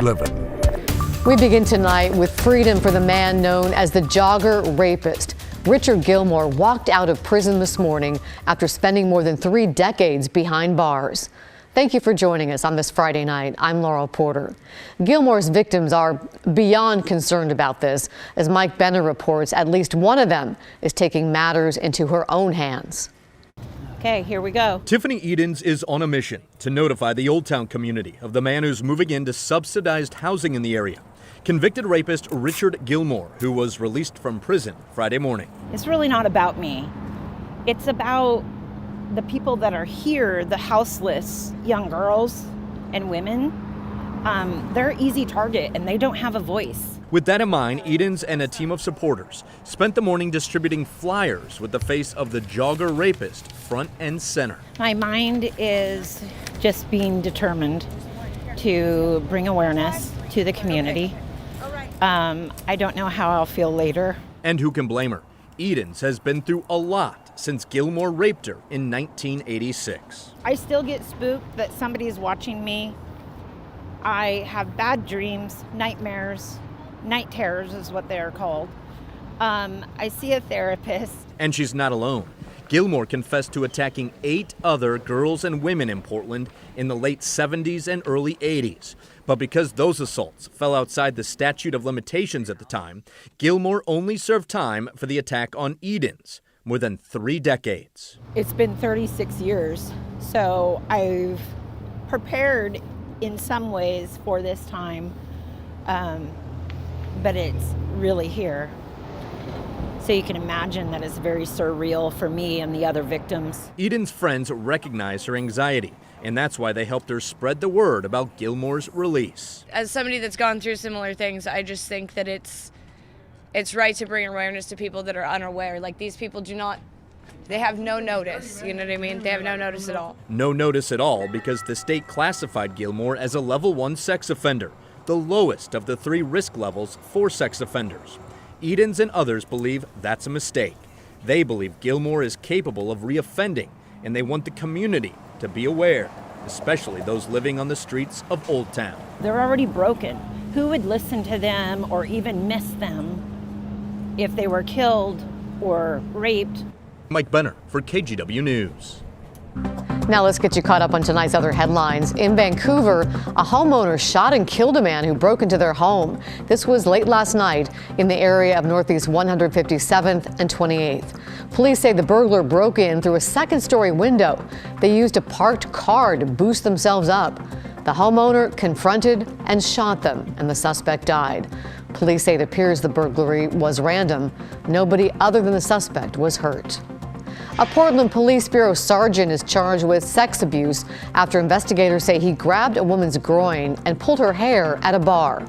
living. We begin tonight with freedom for the man known as the jogger rapist. Richard Gilmore walked out of prison this morning after spending more than 3 decades behind bars. Thank you for joining us on this Friday night. I'm Laurel Porter. Gilmore's victims are beyond concerned about this. As Mike Benner reports, at least one of them is taking matters into her own hands. Okay, here we go. Tiffany Edens is on a mission to notify the Old Town community of the man who's moving into subsidized housing in the area. Convicted rapist Richard Gilmore, who was released from prison Friday morning. It's really not about me. It's about the people that are here, the houseless young girls and women. They're an easy target and they don't have a voice. With that in mind, Edens and a team of supporters spent the morning distributing flyers with the face of the jogger rapist front and center. My mind is just being determined to bring awareness to the community. I don't know how I'll feel later. And who can blame her? Edens has been through a lot since Gilmore raped her in 1986. I still get spooked that somebody is watching me. I have bad dreams, nightmares, night terrors is what they are called. I see a therapist. And she's not alone. Gilmore confessed to attacking 8 other girls and women in Portland in the late 70s and early 80s. But because those assaults fell outside the statute of limitations at the time, Gilmore only served time for the attack on Edens, more than 3 decades. It's been 36 years, so I've prepared in some ways for this time, but it's really here. So you can imagine that it's very surreal for me and the other victims. Edens' friends recognize her anxiety, and that's why they helped her spread the word about Gilmore's release. As somebody that's gone through similar things, I just think that it's right to bring awareness to people that are unaware. Like, these people they have no notice, you know what I mean? They have no notice at all. No notice at all because the state classified Gilmore as a level 1 sex offender, the lowest of the 3 risk levels for sex offenders. Edens and others believe that's a mistake. They believe Gilmore is capable of reoffending, and they want the community to be aware, especially those living on the streets of Old Town. They're already broken. Who would listen to them or even miss them if they were killed or raped? Mike Benner for KGW News. Now let's get you caught up on tonight's other headlines. In Vancouver, a homeowner shot and killed a man who broke into their home. This was late last night in the area of Northeast 157th and 28th. Police say the burglar broke in through a second-story window. They used a parked car to boost themselves up. The homeowner confronted and shot them, and the suspect died. Police say it appears the burglary was random. Nobody other than the suspect was hurt. A Portland Police Bureau sergeant is charged with sex abuse after investigators say he grabbed a woman's groin and pulled her hair at a bar.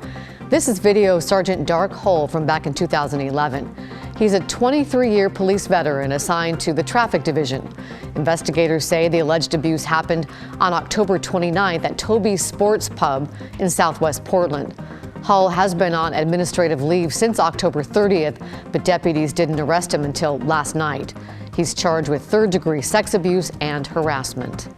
This is video of Sergeant Dark Hull from back in 2011. He's a 23-year police veteran assigned to the traffic division. Investigators say the alleged abuse happened on October 29th at Toby's Sports Pub in Southwest Portland. Hull has been on administrative leave since October 30th, but deputies didn't arrest him until last night. He's charged with third-degree sex abuse and harassment.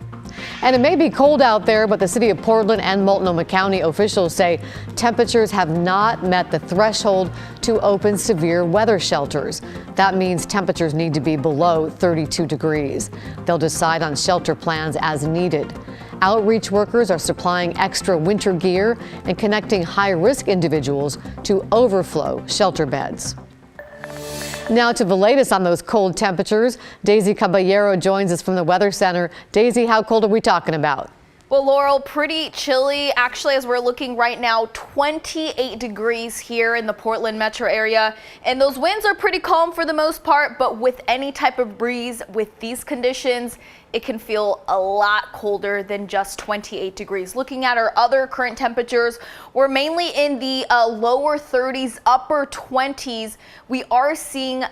And it may be cold out there, but the city of Portland and Multnomah County officials say temperatures have not met the threshold to open severe weather shelters. That means temperatures need to be below 32 degrees. They'll decide on shelter plans as needed. Outreach workers are supplying extra winter gear and connecting high-risk individuals to overflow shelter beds. Now to the latest on those cold temperatures, Daisy Caballero joins us from the Weather Center. Daisy, how cold are we talking about? Well, Laurel, pretty chilly. Actually, as we're looking right now, 28 degrees here in the Portland metro area. And those winds are pretty calm for the most part, but with any type of breeze with these conditions, it can feel a lot colder than just 28 degrees. Looking at our other current temperatures, we're mainly in the lower 30s, upper 20s. We are seeing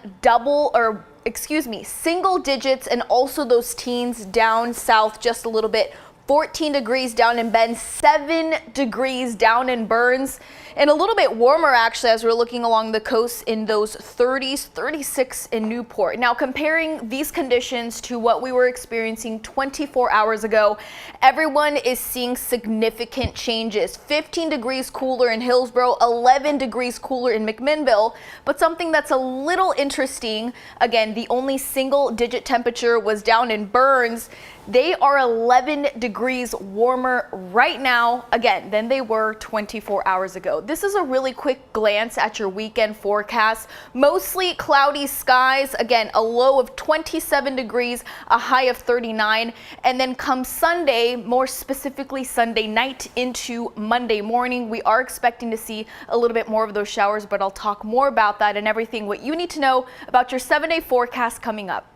single digits and also those teens down south just a little bit 14 degrees down in Bend, 7 degrees down in Burns, and a little bit warmer actually as we're looking along the coast in those 30s, 36 in Newport. Now comparing these conditions to what we were experiencing 24 hours ago, everyone is seeing significant changes. 15 degrees cooler in Hillsborough, 11 degrees cooler in McMinnville, but something that's a little interesting, again, the only single digit temperature was down in Burns. They are 11 degrees warmer right now, again, than they were 24 hours ago. This is a really quick glance at your weekend forecast. Mostly cloudy skies, again, a low of 27 degrees, a high of 39. And then come Sunday, more specifically Sunday night into Monday morning, we are expecting to see a little bit more of those showers, but I'll talk more about that and everything what you need to know about your 7-day forecast coming up.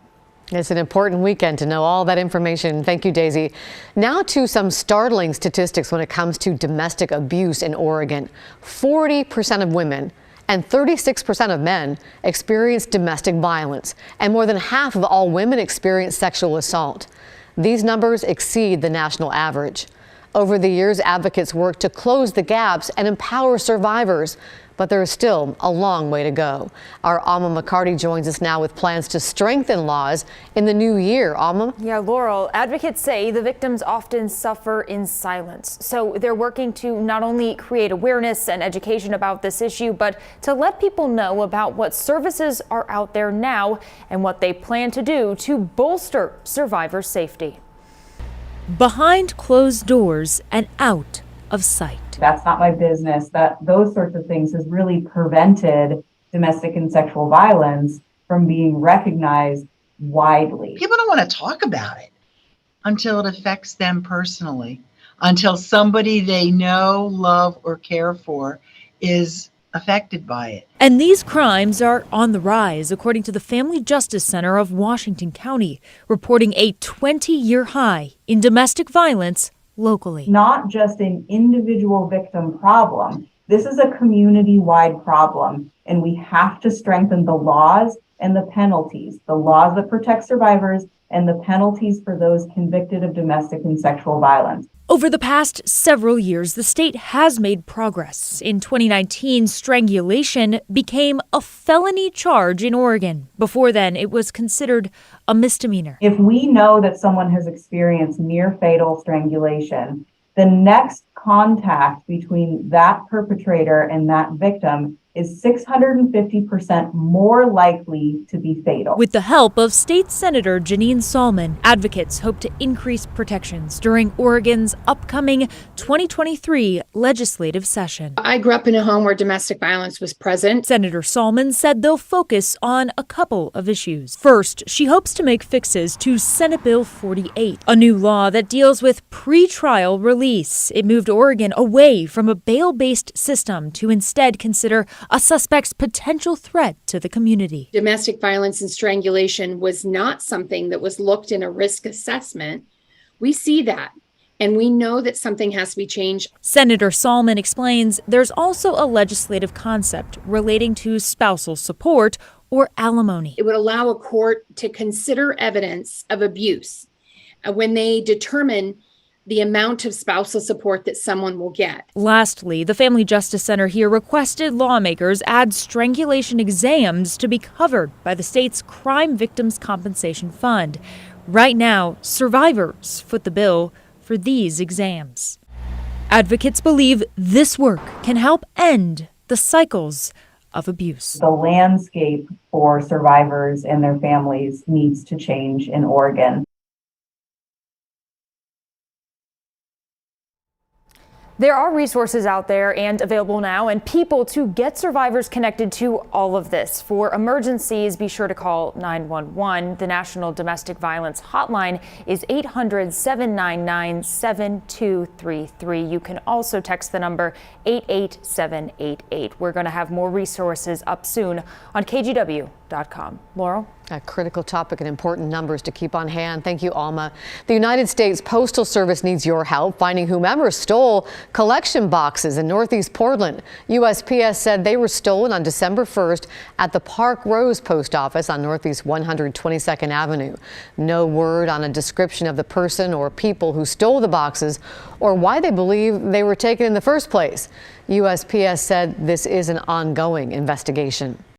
It's an important weekend to know all that information. Thank you, Daisy. Now to some startling statistics when it comes to domestic abuse in Oregon. 40% of women and 36% of men experience domestic violence, and more than half of all women experience sexual assault. These numbers exceed the national average. Over the years, advocates work to close the gaps and empower survivors, but there is still a long way to go. Our Alma McCarty joins us now with plans to strengthen laws in the new year. Alma? Yeah, Laurel, advocates say the victims often suffer in silence. So they're working to not only create awareness and education about this issue, but to let people know about what services are out there now and what they plan to do to bolster survivor safety. Behind closed doors and out of sight. That's not my business. Those sorts of things has really prevented domestic and sexual violence from being recognized widely. People don't want to talk about it until it affects them personally, until somebody they know, love, or care for is affected by it. And these crimes are on the rise, according to the Family Justice Center of Washington County, reporting a 20-year high in domestic violence locally. Not just an individual victim problem. This is a community-wide problem, and we have to strengthen the laws and the penalties, the laws that protect survivors and the penalties for those convicted of domestic and sexual violence. Over the past several years, the state has made progress. In 2019, strangulation became a felony charge in Oregon. Before then, it was considered a misdemeanor. If we know that someone has experienced near fatal strangulation, the next contact between that perpetrator and that victim is 650% more likely to be fatal. With the help of State Senator Janine Salmon, advocates hope to increase protections during Oregon's upcoming 2023 legislative session. I grew up in a home where domestic violence was present. Senator Salmon said they'll focus on a couple of issues. First, she hopes to make fixes to Senate Bill 48, a new law that deals with pretrial release. It moved Oregon away from a bail-based system to instead consider a suspect's potential threat to the community. Domestic violence and strangulation was not something that was looked in a risk assessment. We see that, and we know that something has to be changed. Senator Salmon explains there's also a legislative concept relating to spousal support or alimony. It would allow a court to consider evidence of abuse when they determine the amount of spousal support that someone will get. Lastly, the Family Justice Center here requested lawmakers add strangulation exams to be covered by the state's Crime Victims Compensation Fund. Right now, survivors foot the bill for these exams. Advocates believe this work can help end the cycles of abuse. The landscape for survivors and their families needs to change in Oregon. There are resources out there and available now and people to get survivors connected to all of this. For emergencies, be sure to call 911. The National Domestic Violence Hotline is 800-799-7233. You can also text the number 88788. We're going to have more resources up soon on KGW KGW.com. Laurel? A critical topic and important numbers to keep on hand. Thank you, Alma. The United States Postal Service needs your help finding whomever stole collection boxes in Northeast Portland. USPS said they were stolen on December 1st at the Park Rose Post Office on Northeast 122nd Avenue. No word on a description of the person or people who stole the boxes or why they believe they were taken in the first place. USPS said this is an ongoing investigation.